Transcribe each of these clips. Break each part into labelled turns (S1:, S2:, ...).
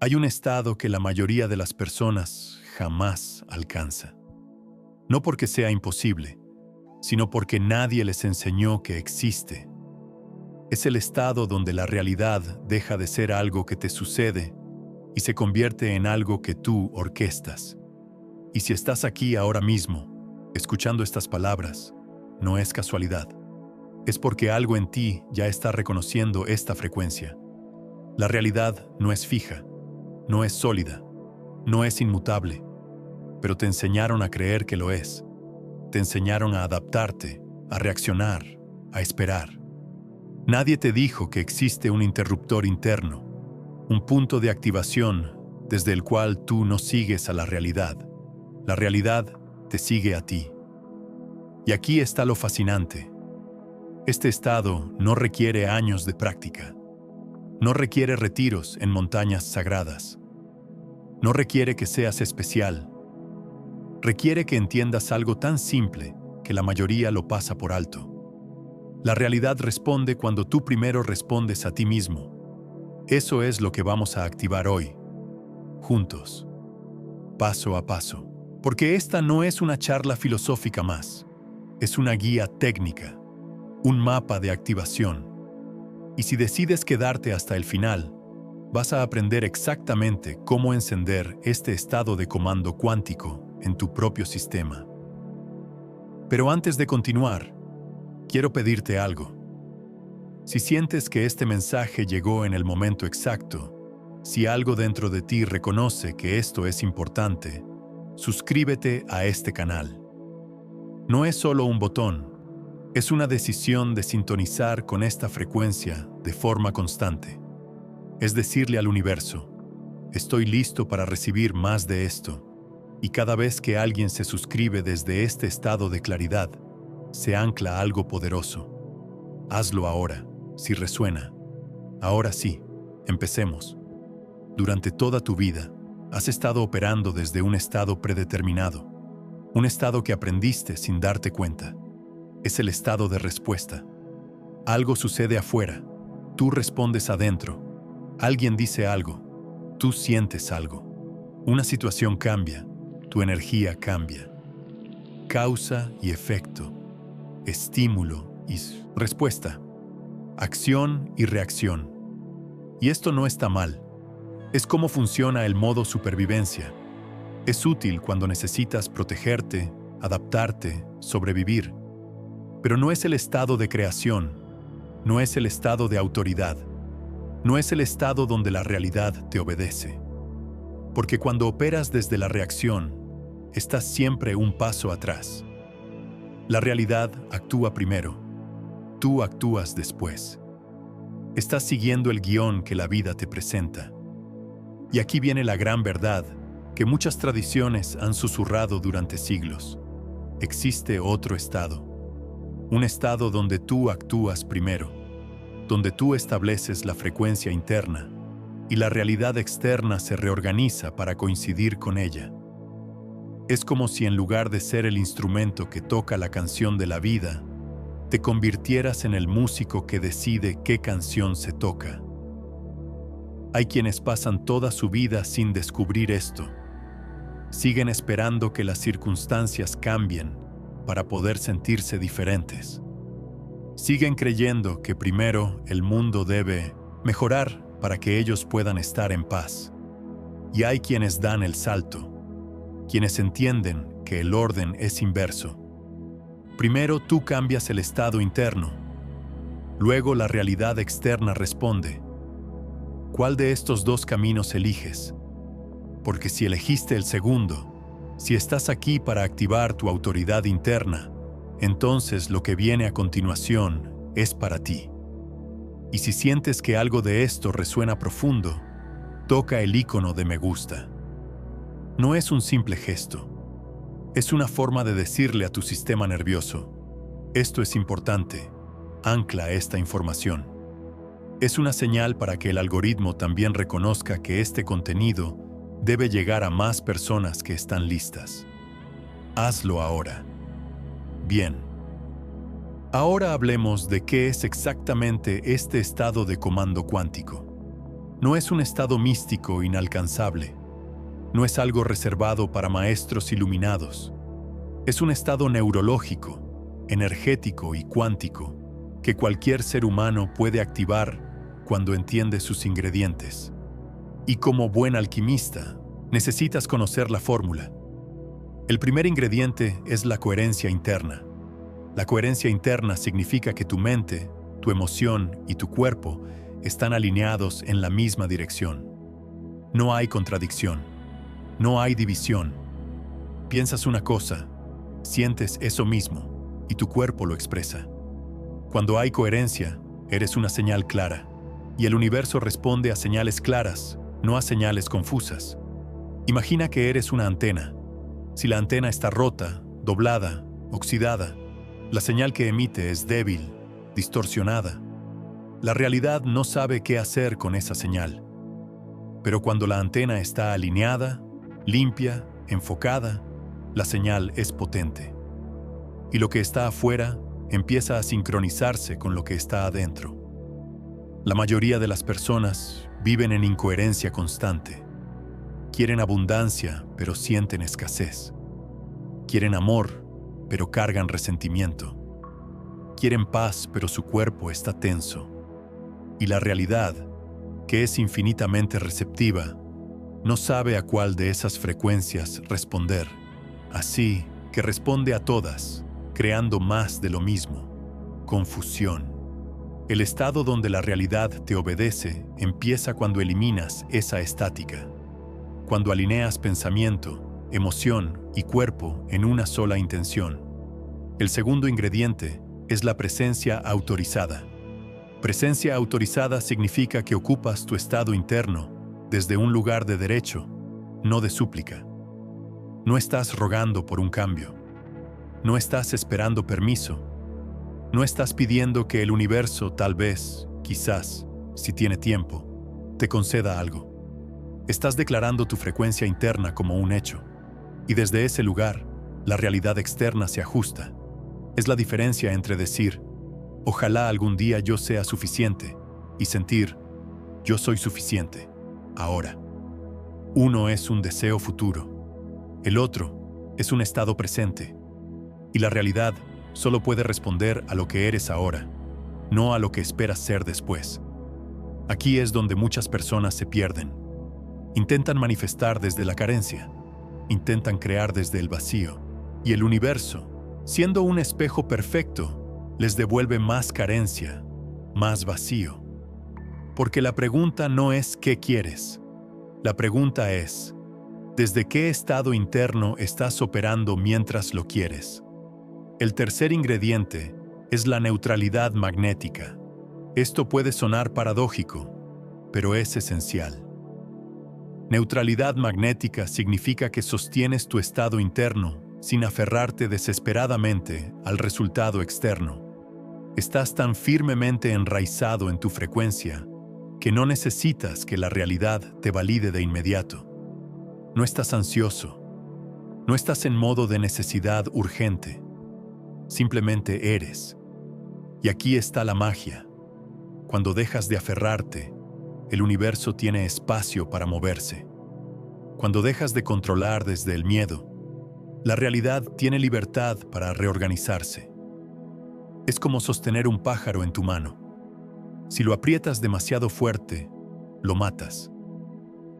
S1: Hay un estado que la mayoría de las personas jamás alcanza. No porque sea imposible, sino porque nadie les enseñó que existe. Es el estado donde la realidad deja de ser algo que te sucede y se convierte en algo que tú orquestas. Y si estás aquí ahora mismo, escuchando estas palabras, no es casualidad. Es porque algo en ti ya está reconociendo esta frecuencia. La realidad no es fija, no es sólida, no es inmutable, pero te enseñaron a creer que lo es. Te enseñaron a adaptarte, a reaccionar, a esperar. Nadie te dijo que existe un interruptor interno, un punto de activación desde el cual tú no sigues a la realidad. La realidad te sigue a ti. Y aquí está lo fascinante. Este estado no requiere años de práctica. No requiere retiros en montañas sagradas. No requiere que seas especial. Requiere que entiendas algo tan simple que la mayoría lo pasa por alto. La realidad responde cuando tú primero respondes a ti mismo. Eso es lo que vamos a activar hoy, juntos, paso a paso. Porque esta no es una charla filosófica más. Es una guía técnica, un mapa de activación. Y si decides quedarte hasta el final, vas a aprender exactamente cómo encender este estado de comando cuántico en tu propio sistema. Pero antes de continuar, quiero pedirte algo. Si sientes que este mensaje llegó en el momento exacto, si algo dentro de ti reconoce que esto es importante, suscríbete a este canal. No es solo un botón, es una decisión de sintonizar con esta frecuencia de forma constante. Es decirle al universo, estoy listo para recibir más de esto. Y cada vez que alguien se suscribe desde este estado de claridad, se ancla algo poderoso. Hazlo ahora, si resuena. Ahora sí, empecemos. Durante toda tu vida, has estado operando desde un estado predeterminado, un estado que aprendiste sin darte cuenta. Es el estado de respuesta. Algo sucede afuera, tú respondes adentro. Alguien dice algo, tú sientes algo. Una situación cambia, tu energía cambia. Causa y efecto, estímulo y respuesta, acción y reacción. Y esto no está mal. Es cómo funciona el modo supervivencia. Es útil cuando necesitas protegerte, adaptarte, sobrevivir. Pero no es el estado de creación, no es el estado de autoridad, no es el estado donde la realidad te obedece. Porque cuando operas desde la reacción, estás siempre un paso atrás. La realidad actúa primero, tú actúas después. Estás siguiendo el guión que la vida te presenta. Y aquí viene la gran verdad que muchas tradiciones han susurrado durante siglos. Existe otro estado. Un estado donde tú actúas primero, donde tú estableces la frecuencia interna y la realidad externa se reorganiza para coincidir con ella. Es como si en lugar de ser el instrumento que toca la canción de la vida, te convirtieras en el músico que decide qué canción se toca. Hay quienes pasan toda su vida sin descubrir esto. Siguen esperando que las circunstancias cambien para poder sentirse diferentes. Siguen creyendo que primero el mundo debe mejorar para que ellos puedan estar en paz. Y hay quienes dan el salto, quienes entienden que el orden es inverso. Primero tú cambias el estado interno, luego la realidad externa responde. ¿Cuál de estos dos caminos eliges? Porque si elegiste el segundo, si estás aquí para activar tu autoridad interna, entonces lo que viene a continuación es para ti. Y si sientes que algo de esto resuena profundo, toca el icono de me gusta. No es un simple gesto. Es una forma de decirle a tu sistema nervioso, esto es importante, ancla esta información. Es una señal para que el algoritmo también reconozca que este contenido debe llegar a más personas que están listas. Hazlo ahora. Bien. Ahora hablemos de qué es exactamente este estado de comando cuántico. No es un estado místico inalcanzable. No es algo reservado para maestros iluminados. Es un estado neurológico, energético y cuántico que cualquier ser humano puede activar cuando entiende sus ingredientes. Y como buen alquimista, necesitas conocer la fórmula. El primer ingrediente es la coherencia interna. La coherencia interna significa que tu mente, tu emoción y tu cuerpo están alineados en la misma dirección. No hay contradicción. No hay división. Piensas una cosa, sientes eso mismo y tu cuerpo lo expresa. Cuando hay coherencia, eres una señal clara y el universo responde a señales claras, no a señales confusas. Imagina que eres una antena. Si la antena está rota, doblada, oxidada, la señal que emite es débil, distorsionada. La realidad no sabe qué hacer con esa señal. Pero cuando la antena está alineada, limpia, enfocada, la señal es potente. Y lo que está afuera empieza a sincronizarse con lo que está adentro. La mayoría de las personas viven en incoherencia constante. Quieren abundancia, pero sienten escasez. Quieren amor, pero cargan resentimiento. Quieren paz, pero su cuerpo está tenso. Y la realidad, que es infinitamente receptiva, no sabe a cuál de esas frecuencias responder. Así que responde a todas, creando más de lo mismo. Confusión. El estado donde la realidad te obedece empieza cuando eliminas esa estática. Cuando alineas pensamiento, emoción y cuerpo en una sola intención. El segundo ingrediente es la presencia autorizada. Presencia autorizada significa que ocupas tu estado interno desde un lugar de derecho, no de súplica. No estás rogando por un cambio. No estás esperando permiso. No estás pidiendo que el universo tal vez, quizás, si tiene tiempo, te conceda algo. Estás declarando tu frecuencia interna como un hecho. Y desde ese lugar, la realidad externa se ajusta. Es la diferencia entre decir, ojalá algún día yo sea suficiente, y sentir, yo soy suficiente, ahora. Uno es un deseo futuro. El otro es un estado presente. Y la realidad solo puede responder a lo que eres ahora, no a lo que esperas ser después. Aquí es donde muchas personas se pierden. Intentan manifestar desde la carencia, intentan crear desde el vacío, y el universo, siendo un espejo perfecto, les devuelve más carencia, más vacío. Porque la pregunta no es ¿qué quieres? La pregunta es, ¿desde qué estado interno estás operando mientras lo quieres? El tercer ingrediente es la neutralidad magnética. Esto puede sonar paradójico, pero es esencial. Neutralidad magnética significa que sostienes tu estado interno sin aferrarte desesperadamente al resultado externo. Estás tan firmemente enraizado en tu frecuencia que no necesitas que la realidad te valide de inmediato. No estás ansioso. No estás en modo de necesidad urgente. Simplemente eres. Y aquí está la magia. Cuando dejas de aferrarte, el universo tiene espacio para moverse. Cuando dejas de controlar desde el miedo, la realidad tiene libertad para reorganizarse. Es como sostener un pájaro en tu mano. Si lo aprietas demasiado fuerte, lo matas.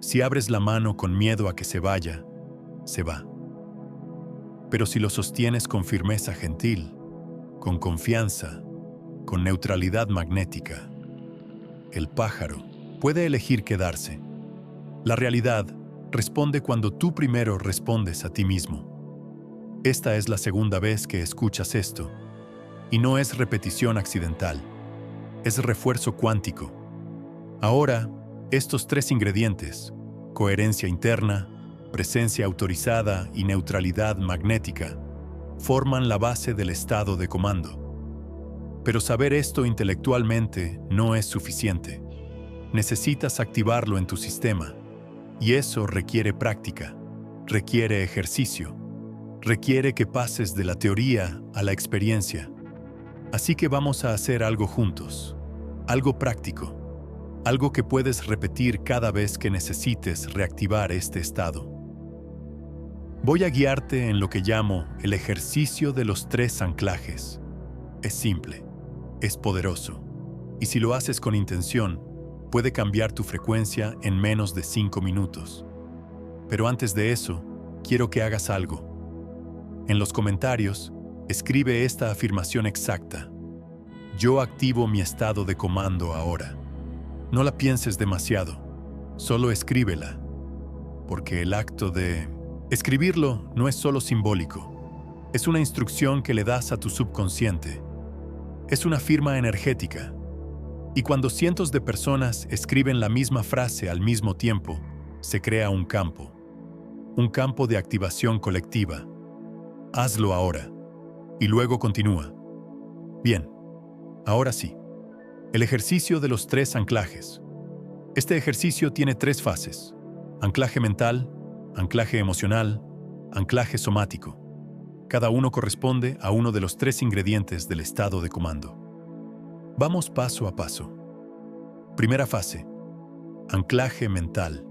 S1: Si abres la mano con miedo a que se vaya, se va. Pero si lo sostienes con firmeza gentil, con confianza, con neutralidad magnética, el pájaro puede elegir quedarse. La realidad responde cuando tú primero respondes a ti mismo. Esta es la segunda vez que escuchas esto, y no es repetición accidental, es refuerzo cuántico. Ahora, estos tres ingredientes, coherencia interna, presencia autorizada y neutralidad magnética, forman la base del estado de comando. Pero saber esto intelectualmente no es suficiente. Necesitas activarlo en tu sistema, y eso requiere práctica, requiere ejercicio, requiere que pases de la teoría a la experiencia. Así que vamos a hacer algo juntos, algo práctico. algo que puedes repetir cada vez que necesites reactivar este estado. Voy a guiarte en lo que llamo el ejercicio de los 3 anclajes. Es simple, es poderoso, y si lo haces con intención, puede cambiar tu frecuencia en menos de 5 minutos. Pero antes de eso, quiero que hagas algo. En los comentarios, escribe esta afirmación exacta. Yo activo mi estado de comando ahora. No la pienses demasiado, solo escríbela, porque el acto de escribirlo no es solo simbólico, es una instrucción que le das a tu subconsciente. Es una firma energética. Y cuando cientos de personas escriben la misma frase al mismo tiempo, se crea un campo de activación colectiva. Hazlo ahora, y luego continúa. Bien, ahora sí. El ejercicio de los 3 anclajes. Este ejercicio tiene 3 fases: anclaje mental, anclaje emocional, anclaje somático. Cada uno corresponde a uno de los 3 ingredientes del estado de comando. Vamos paso a paso. Primera fase: anclaje mental.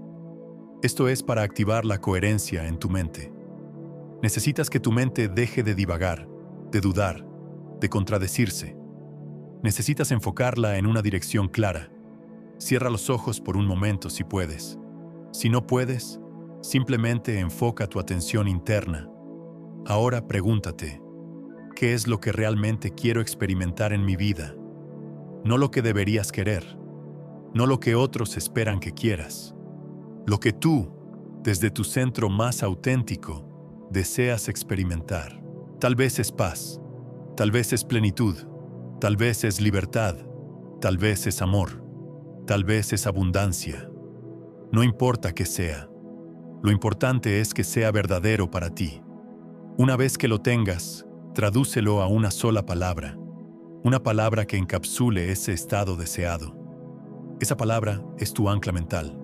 S1: Esto es para activar la coherencia en tu mente. Necesitas que tu mente deje de divagar, de dudar, de contradecirse. Necesitas enfocarla en una dirección clara. Cierra los ojos por un momento si puedes. Si no puedes, simplemente enfoca tu atención interna. Ahora pregúntate, ¿qué es lo que realmente quiero experimentar en mi vida? No lo que deberías querer, no lo que otros esperan que quieras. Lo que tú, desde tu centro más auténtico, deseas experimentar. Tal vez es paz, tal vez es plenitud, tal vez es libertad, tal vez es amor, tal vez es abundancia. No importa qué sea, lo importante es que sea verdadero para ti. Una vez que lo tengas, tradúcelo a una sola palabra, una palabra que encapsule ese estado deseado. Esa palabra es tu ancla mental.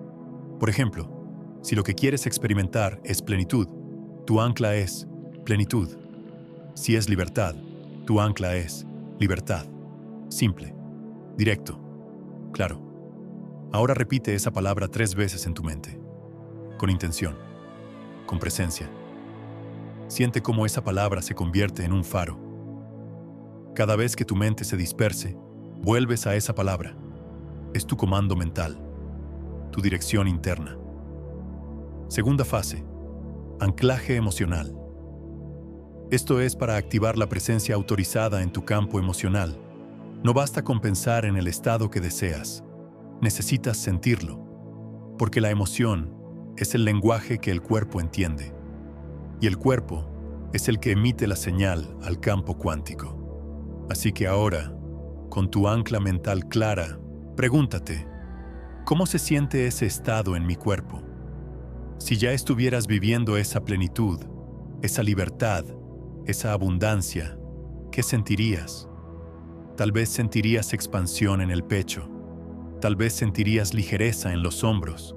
S1: Por ejemplo, si lo que quieres experimentar es plenitud, tu ancla es plenitud. Si es libertad, tu ancla es libertad. Simple, directo, claro. Ahora repite esa palabra 3 veces en tu mente, con intención, con presencia. Siente cómo esa palabra se convierte en un faro. Cada vez que tu mente se disperse, vuelves a esa palabra. Es tu comando mental, tu dirección interna. Segunda fase: anclaje emocional. Esto es para activar la presencia autorizada en tu campo emocional. No basta con pensar en el estado que deseas. Necesitas sentirlo, porque la emoción es el lenguaje que el cuerpo entiende, y el cuerpo es el que emite la señal al campo cuántico. Así que ahora, con tu ancla mental clara, pregúntate, ¿cómo se siente ese estado en mi cuerpo? Si ya estuvieras viviendo esa plenitud, esa libertad, esa abundancia, ¿qué sentirías? Tal vez sentirías expansión en el pecho, tal vez sentirías ligereza en los hombros,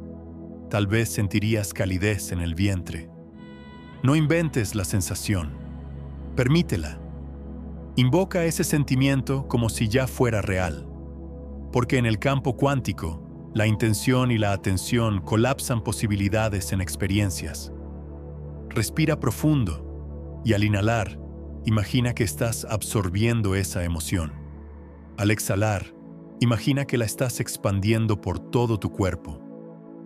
S1: tal vez sentirías calidez en el vientre. No inventes la sensación, permítela. Invoca ese sentimiento como si ya fuera real, porque en el campo cuántico, la intención y la atención colapsan posibilidades en experiencias. Respira profundo y al inhalar, imagina que estás absorbiendo esa emoción. Al exhalar, imagina que la estás expandiendo por todo tu cuerpo.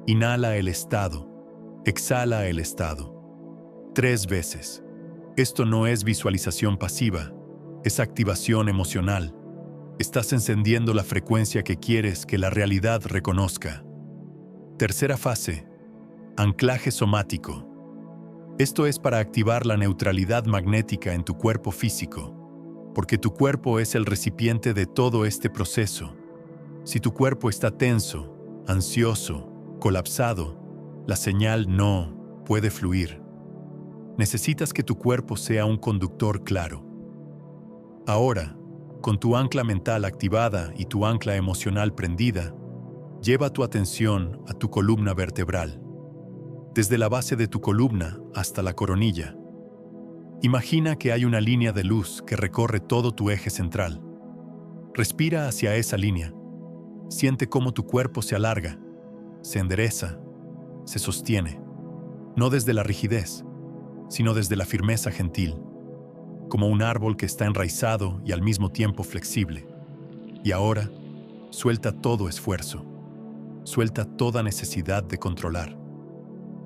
S1: Inhala el estado, exhala el estado. 3 veces. Esto no es visualización pasiva, es activación emocional. Estás encendiendo la frecuencia que quieres que la realidad reconozca. Tercera fase: anclaje somático. Esto es para activar la neutralidad magnética en tu cuerpo físico, porque tu cuerpo es el recipiente de todo este proceso. Si tu cuerpo está tenso, ansioso, colapsado, la señal no puede fluir. Necesitas que tu cuerpo sea un conductor claro. Ahora, con tu ancla mental activada y tu ancla emocional prendida, lleva tu atención a tu columna vertebral, desde la base de tu columna hasta la coronilla. Imagina que hay una línea de luz que recorre todo tu eje central. Respira hacia esa línea. Siente cómo tu cuerpo se alarga, se endereza, se sostiene, no desde la rigidez, sino desde la firmeza gentil, como un árbol que está enraizado y al mismo tiempo flexible. Y ahora, suelta todo esfuerzo, suelta toda necesidad de controlar.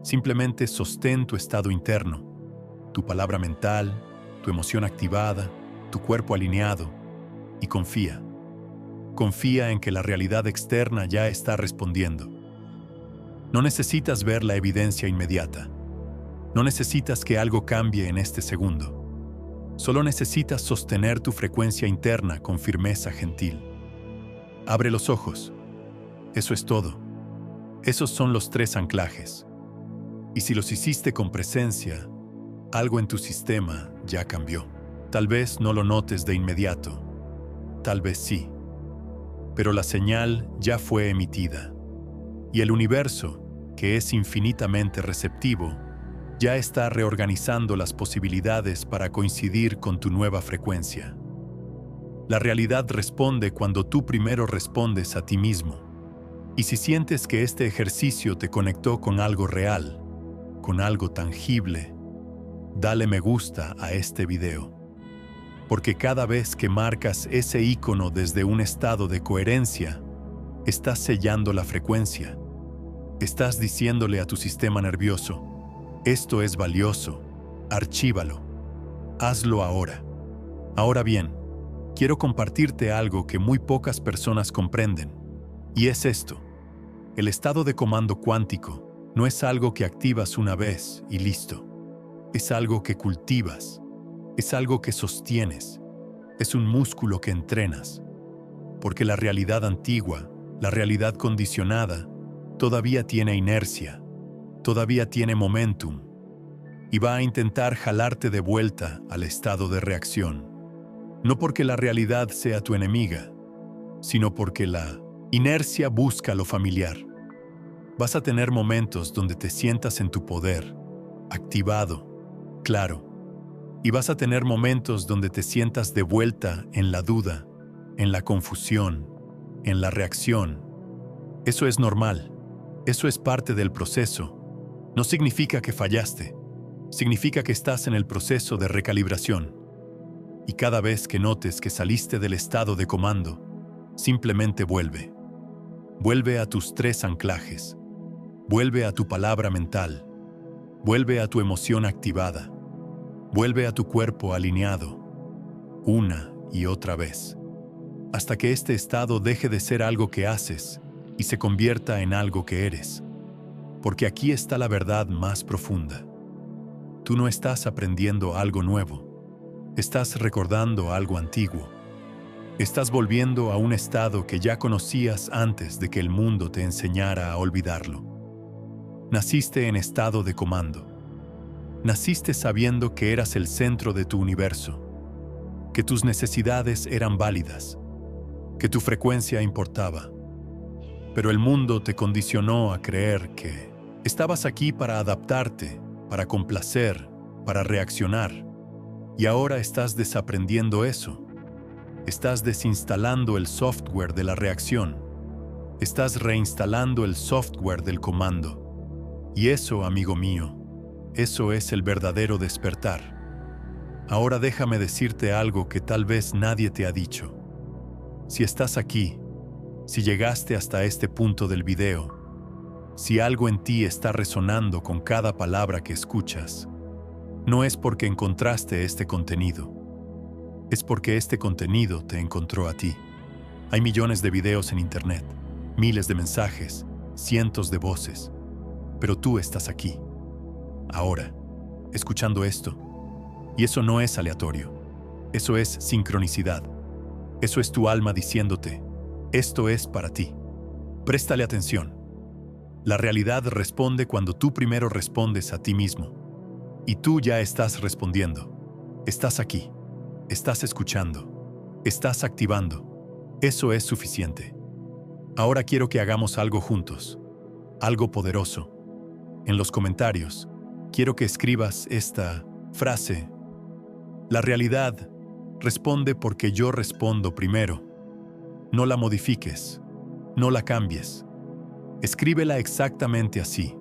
S1: Simplemente sostén tu estado interno, tu palabra mental, tu emoción activada, tu cuerpo alineado, y confía. Confía en que la realidad externa ya está respondiendo. No necesitas ver la evidencia inmediata. No necesitas que algo cambie en este segundo. Solo necesitas sostener tu frecuencia interna con firmeza gentil. Abre los ojos. Eso es todo. Esos son los 3 anclajes. Y si los hiciste con presencia, algo en tu sistema ya cambió. Tal vez no lo notes de inmediato. Tal vez sí. Pero la señal ya fue emitida. Y el universo, que es infinitamente receptivo, ya está reorganizando las posibilidades para coincidir con tu nueva frecuencia. La realidad responde cuando tú primero respondes a ti mismo. Y si sientes que este ejercicio te conectó con algo real, con algo tangible, dale me gusta a este video. Porque cada vez que marcas ese icono desde un estado de coherencia, estás sellando la frecuencia. Estás diciéndole a tu sistema nervioso: esto es valioso, archívalo, hazlo ahora. Ahora bien, quiero compartirte algo que muy pocas personas comprenden, y es esto: el estado de comando cuántico no es algo que activas una vez y listo. Es algo que cultivas, es algo que sostienes, es un músculo que entrenas, porque la realidad antigua, la realidad condicionada, todavía tiene inercia, todavía tiene momentum, y va a intentar jalarte de vuelta al estado de reacción. No porque la realidad sea tu enemiga, sino porque la inercia busca lo familiar. Vas a tener momentos donde te sientas en tu poder, activado, claro, y vas a tener momentos donde te sientas de vuelta en la duda, en la confusión, en la reacción. Eso es normal, eso es parte del proceso. No significa que fallaste, significa que estás en el proceso de recalibración. Y cada vez que notes que saliste del estado de comando, simplemente vuelve. Vuelve a tus 3 anclajes. Vuelve a tu palabra mental. Vuelve a tu emoción activada. Vuelve a tu cuerpo alineado. Una y otra vez. Hasta que este estado deje de ser algo que haces y se convierta en algo que eres. Porque aquí está la verdad más profunda. Tú no estás aprendiendo algo nuevo. Estás recordando algo antiguo. Estás volviendo a un estado que ya conocías antes de que el mundo te enseñara a olvidarlo. Naciste en estado de comando. Naciste sabiendo que eras el centro de tu universo, que tus necesidades eran válidas, que tu frecuencia importaba. Pero el mundo te condicionó a creer que estabas aquí para adaptarte, para complacer, para reaccionar. Y ahora estás desaprendiendo eso. Estás desinstalando el software de la reacción. Estás reinstalando el software del comando. Y eso, amigo mío, eso es el verdadero despertar. Ahora déjame decirte algo que tal vez nadie te ha dicho. Si estás aquí, si llegaste hasta este punto del video, si algo en ti está resonando con cada palabra que escuchas, no es porque encontraste este contenido. Es porque este contenido te encontró a ti. Hay millones de videos en internet, miles de mensajes, cientos de voces. Pero tú estás aquí, ahora, escuchando esto. Y eso no es aleatorio. Eso es sincronicidad. Eso es tu alma diciéndote: esto es para ti. Préstale atención. La realidad responde cuando tú primero respondes a ti mismo. Y tú ya estás respondiendo. Estás aquí. Estás escuchando. Estás activando. Eso es suficiente. Ahora quiero que hagamos algo juntos. Algo poderoso. En los comentarios, quiero que escribas esta frase: la realidad responde porque yo respondo primero. No la modifiques. no la cambies. Escríbela exactamente así.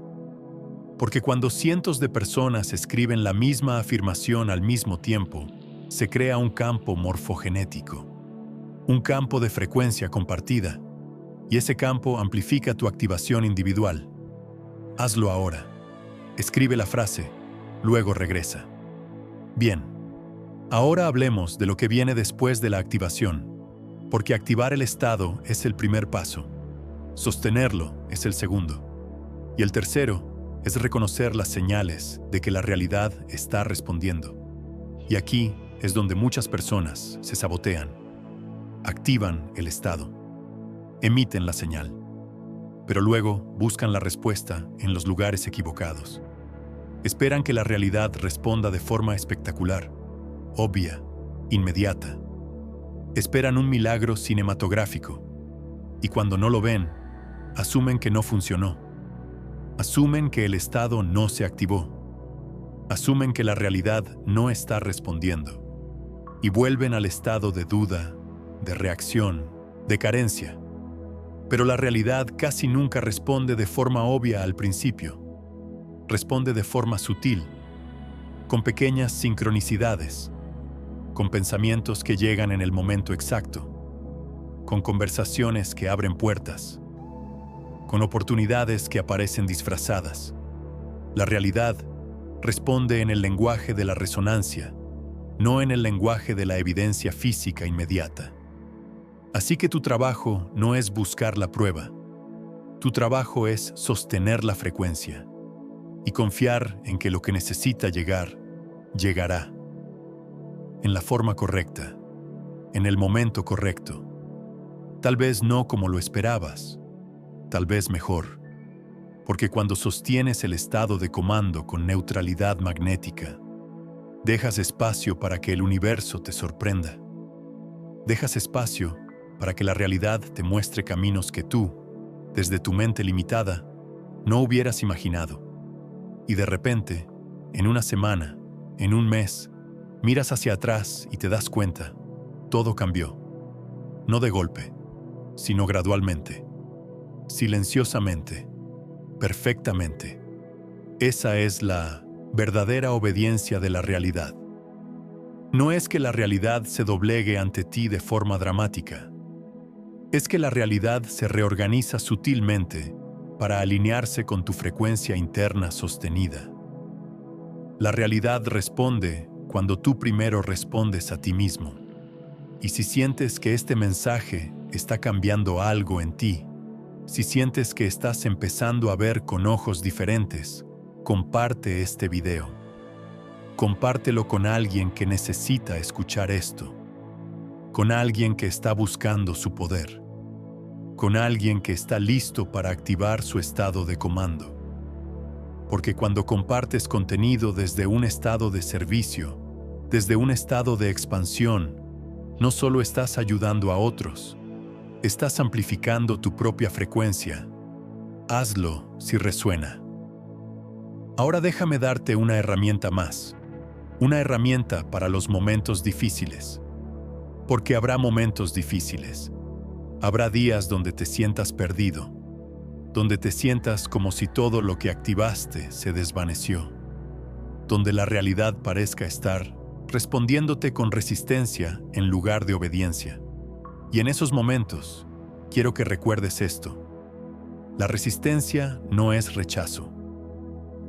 S1: Porque cuando cientos de personas escriben la misma afirmación al mismo tiempo, se crea un campo morfogenético, un campo de frecuencia compartida, y ese campo amplifica tu activación individual. Hazlo ahora. Escribe la frase, luego regresa. Bien, ahora hablemos de lo que viene después de la activación, porque activar el estado es el primer paso, sostenerlo es el segundo, y el tercero es reconocer las señales de que la realidad está respondiendo. Y aquí es donde muchas personas se sabotean. Activan el estado, emiten la señal, pero luego buscan la respuesta en los lugares equivocados. Esperan que la realidad responda de forma espectacular, obvia, inmediata. Esperan un milagro cinematográfico, y cuando no lo ven, asumen que no funcionó. Asumen que el estado no se activó. Asumen que la realidad no está respondiendo. Y vuelven al estado de duda, de reacción, de carencia. Pero la realidad casi nunca responde de forma obvia al principio. Responde de forma sutil, con pequeñas sincronicidades, con pensamientos que llegan en el momento exacto, con conversaciones que abren puertas, con oportunidades que aparecen disfrazadas. La realidad responde en el lenguaje de la resonancia, no en el lenguaje de la evidencia física inmediata. Así que tu trabajo no es buscar la prueba. Tu trabajo es sostener la frecuencia y confiar en que lo que necesita llegar, llegará. En la forma correcta, en el momento correcto. Tal vez no como lo esperabas, tal vez mejor. Porque cuando sostienes el estado de comando con neutralidad magnética, dejas espacio para que el universo te sorprenda. Dejas espacio para que la realidad te muestre caminos que tú, desde tu mente limitada, no hubieras imaginado. Y de repente, en una semana, en un mes, miras hacia atrás y te das cuenta, todo cambió. No de golpe, sino gradualmente, silenciosamente, perfectamente. Esa es la verdadera obediencia de la realidad. No es que la realidad se doblegue ante ti de forma dramática. Es que la realidad se reorganiza sutilmente para alinearse con tu frecuencia interna sostenida. La realidad responde cuando tú primero respondes a ti mismo. Y si sientes que este mensaje está cambiando algo en ti, si sientes que estás empezando a ver con ojos diferentes, comparte este video. Compártelo con alguien que necesita escuchar esto. Con alguien que está buscando su poder. Con alguien que está listo para activar su estado de comando. Porque cuando compartes contenido desde un estado de servicio, desde un estado de expansión, no solo estás ayudando a otros, estás amplificando tu propia frecuencia. Hazlo si resuena. Ahora déjame darte una herramienta más. Una herramienta para los momentos difíciles. Porque habrá momentos difíciles. Habrá días donde te sientas perdido, donde te sientas como si todo lo que activaste se desvaneció, donde la realidad parezca estar respondiéndote con resistencia en lugar de obediencia. Y en esos momentos, quiero que recuerdes esto. La resistencia no es rechazo.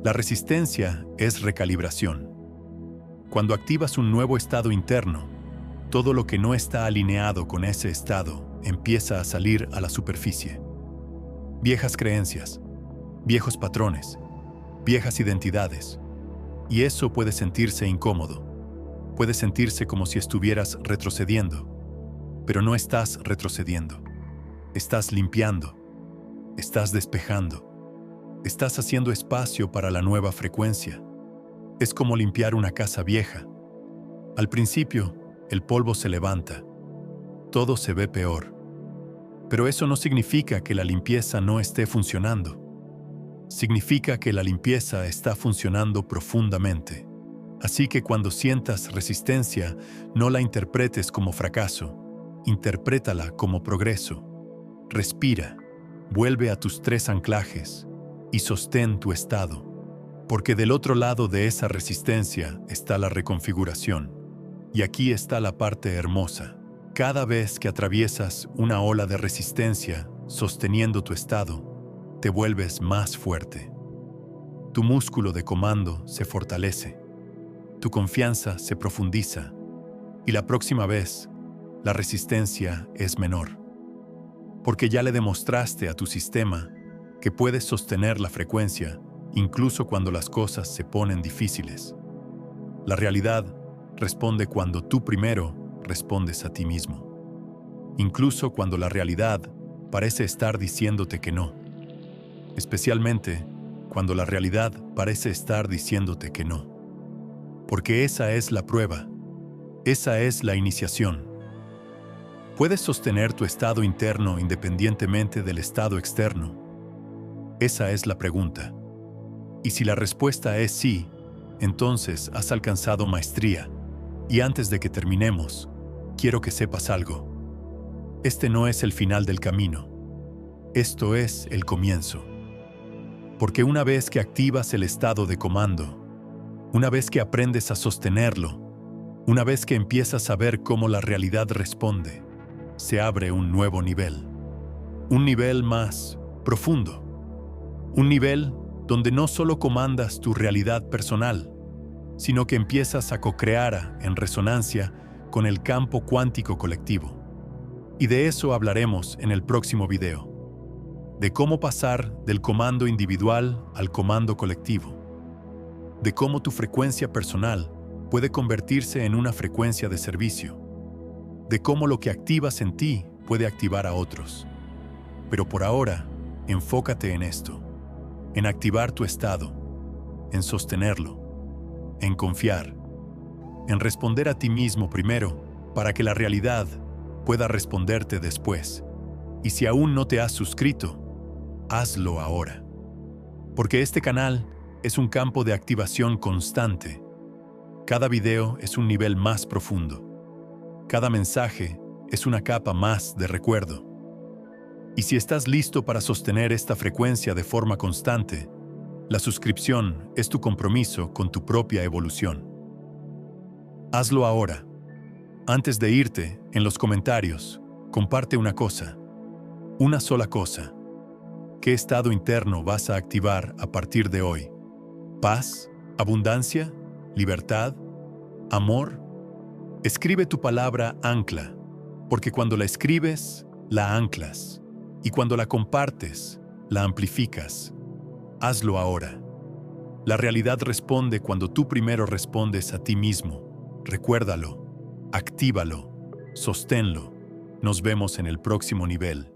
S1: La resistencia es recalibración. Cuando activas un nuevo estado interno, todo lo que no está alineado con ese estado empieza a salir a la superficie. Viejas creencias, viejos patrones, viejas identidades. Y eso puede sentirse incómodo. Puede sentirse como si estuvieras retrocediendo. Pero no estás retrocediendo. Estás limpiando. Estás despejando. Estás haciendo espacio para la nueva frecuencia. Es como limpiar una casa vieja. Al principio, el polvo se levanta. Todo se ve peor. Pero eso no significa que la limpieza no esté funcionando. Significa que la limpieza está funcionando profundamente. Así que cuando sientas resistencia, no la interpretes como fracaso. Interprétala como progreso. Respira, vuelve a tus 3 anclajes y sostén tu estado, porque del otro lado de esa resistencia está la reconfiguración. Y aquí está la parte hermosa. Cada vez que atraviesas una ola de resistencia sosteniendo tu estado, te vuelves más fuerte. Tu músculo de comando se fortalece, tu confianza se profundiza y la próxima vez la resistencia es menor. Porque ya le demostraste a tu sistema que puedes sostener la frecuencia incluso cuando las cosas se ponen difíciles. La realidad responde cuando tú primero respondes a ti mismo. Incluso cuando la realidad parece estar diciéndote que no. Especialmente cuando la realidad parece estar diciéndote que no. Porque esa es la prueba. Esa es la iniciación. ¿Puedes sostener tu estado interno independientemente del estado externo? Esa es la pregunta. Y si la respuesta es sí, entonces has alcanzado maestría. Y antes de que terminemos, quiero que sepas algo. Este no es el final del camino. Esto es el comienzo. Porque una vez que activas el estado de comando, una vez que aprendes a sostenerlo, una vez que empiezas a ver cómo la realidad responde, se abre un nuevo nivel. Un nivel más profundo. Un nivel donde no solo comandas tu realidad personal, sino que empiezas a co-crear en resonancia con el campo cuántico colectivo. Y de eso hablaremos en el próximo video. De cómo pasar del comando individual al comando colectivo. De cómo tu frecuencia personal puede convertirse en una frecuencia de servicio. De cómo lo que activas en ti puede activar a otros. Pero por ahora, enfócate en esto, en activar tu estado, en sostenerlo, en confiar, en responder a ti mismo primero para que la realidad pueda responderte después. Y si aún no te has suscrito, hazlo ahora. Porque este canal es un campo de activación constante. Cada video es un nivel más profundo. Cada mensaje es una capa más de recuerdo. Y si estás listo para sostener esta frecuencia de forma constante, la suscripción es tu compromiso con tu propia evolución. Hazlo ahora. Antes de irte, en los comentarios, comparte una cosa. Una sola cosa. ¿Qué estado interno vas a activar a partir de hoy? ¿Paz? ¿Abundancia? ¿Libertad? ¿Amor? Escribe tu palabra ancla, porque cuando la escribes, la anclas, y cuando la compartes, la amplificas. Hazlo ahora. La realidad responde cuando tú primero respondes a ti mismo. Recuérdalo, actívalo, sosténlo. Nos vemos en el próximo nivel.